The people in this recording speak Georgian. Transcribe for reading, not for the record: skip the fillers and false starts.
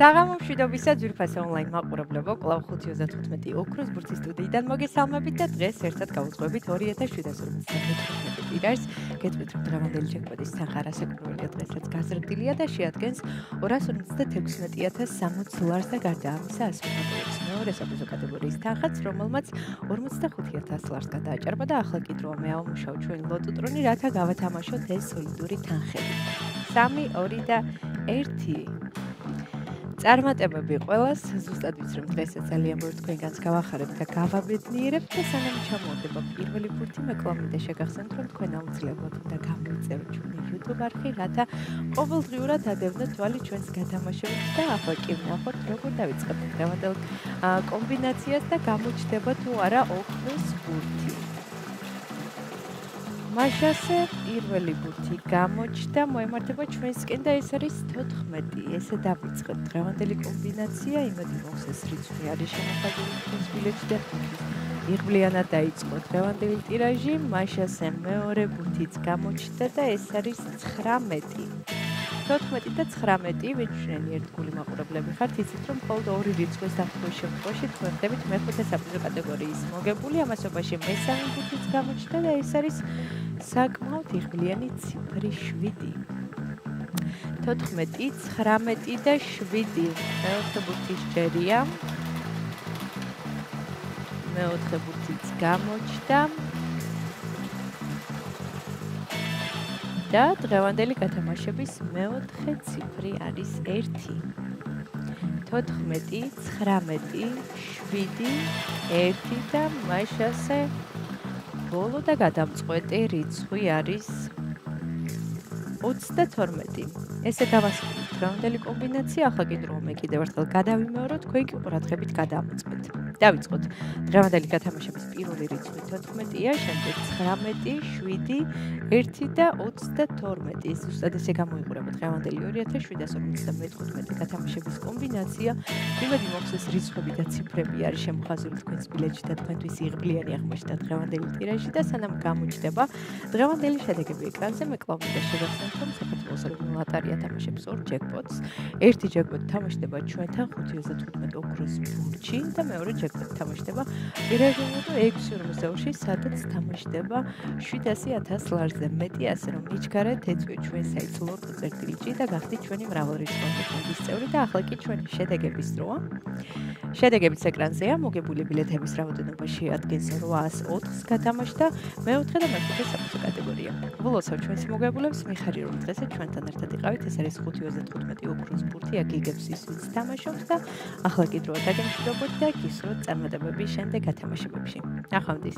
საღამო მშვიდობისა ძვირფასი ონლაინ მაყურებლებო, კვლავ 5:35 ოქროს ბურთის სტუდიიდან მოგესალმებით და დღეს ერთად გავუძღვებით 2755 ტირაჟს. გეტყვით, რომ დღევანდელი ჯეკპოტის თანხა რასაკვირველია დღესაც გაზრდილია და შეადგენს 256,060 ლარს და გარდა ამისა 100 მოკლებს მეორე საფუძო კატეგორიის თანხაც, რომელმაც 45,000 ლარს გადააჭარბა და ახლა კი დროა მე ავმუშაო ჩვენი ლოტოტრონი, რათა გავათამაშოთ ეს სოლიდური თანხები. 3, 2 და 1. წარმატებები ყველას, ზუსტად ვიცი რომ დღესაც ძალიან ბევრი თქვენგანს გავახარებთ და გავაბედნიერებთ და სანამ ჩამოვდება პირველი ბურთი, მე კვლავ მინდა შეგახსენოთ, რომ თქვენ აუცილებლად უნდა გამოიწეროთ ჩვენი YouTube არხი, რათა ყოველდღიურად ადევნოთ თვალი ჩვენს გათამაშებებს და ახლა კი ვნახოთ, როგორ დავიწყებთ დღევანდელ კომბინაციას და გამოჩნდება თუ არა ოქროს ბურთი. მაშასე პირველი ბურთი გამოჩნდა, მოემართება ჩვენსკენ და ეს არის 14. ესე დავიწყოთ დღევანდელი კომბინაცია, იმედი მოხსეს რიცხვი არის შემოხაზული თქვენს ბილეთში და იღბლიანად დაიწყო დღევანდელი ტირაჟი, მაშასე მეორე ბურთიც გამოჩნდა და ეს არის 19. 14 და 19, ვიჩვენე ერთგული მაყურებლები ხართ, იცით რომ მხოლოდ ორი რიცხვის დაფუძვის შემთხვევაში თქვენ ხდებით მეხუთე საფუძო კატეგორიის მოგებული, ამასობაში მესამე ბურთიც გამოჩნდა და ეს არის საკმაოდ იღბლიანი ციფრი 7. 14, 19 და 7. მეოთხე ბურთის ჯერია. მეოთხე ბურთიც გამოჩნდა. და დღევანდელი გათამაშების მეოთხე ციფრი არის 1. 14, 19, 7, 1 და მაშასე ბოლო და გადამწყვეტი რიცხვი არის 32. ესე დავასრულეთ დღევანდელი კომბინაცია, ახლა კი დროა მე კიდევ ერთხელ გადავიმეორო, თქვენ კი ყურადღებით გადაამოწმეთ. დავიწყოთ დღევანდელი გათამაშების პირველი რიცხვი 14-ია, შემდეგ 19, 7, 1 და 32. ზუსტად ესე გამოიყურება დღევანდელი 2755 გათამაშების კომბინაცია. იმედი მოხსეს რიცხვები და ციფრები არის შემოხაზული თქვენს ბილეთში და თქვენთვის იღბლიანი აღმოჩნდა დღევანდელი ტირაჟი და სანამ გამოჩნდება დღევანდელი შედეგები ეკრანზე, მე კვლავ მინდა შეგახსენოთ, რომ საქართველოს ეროვნულ ლოტარია თამაშობს 2 ჯეკპოტს. ერთი ჯეკპოტი თამაშდება ჩვენთან 5:15 ოქროს ბურთში და მეორე ჯეკპოტი თამაშდება ტირაჟებად 6:40-ში, სადაც თამაშდება 700,000 ლარზე მეტი, ასე რომ მიჩქარეთ, ეწვიეთ ჩვენ საიტს lotto.gr და გახდით ჩვენი მრავალრიცხოვანი ფონდის წევრი და ახლა კი ჩვენი შედეგების დროა. შედეგებიც ეკრანზეა, მოგებული ბილეთების რაოდენობა შეადგენს 804-ს გათამაშდა მეოთხე და მეხუთე საფუძო კატეგორია. ვლოცავ ჩვენს მოგებულებს, მიხარი რომ დღესაც ჩვენთან ერთად იყავით, ეს არის 5:15 ოქროს ბურთი, აქ იგებს ის ვინც თამაშობს და ახლა კი დროა დაგემშვიდობოთ და გისურვებთ წარმატებები შემდეგ გათამაშებებში. ნახვამდის.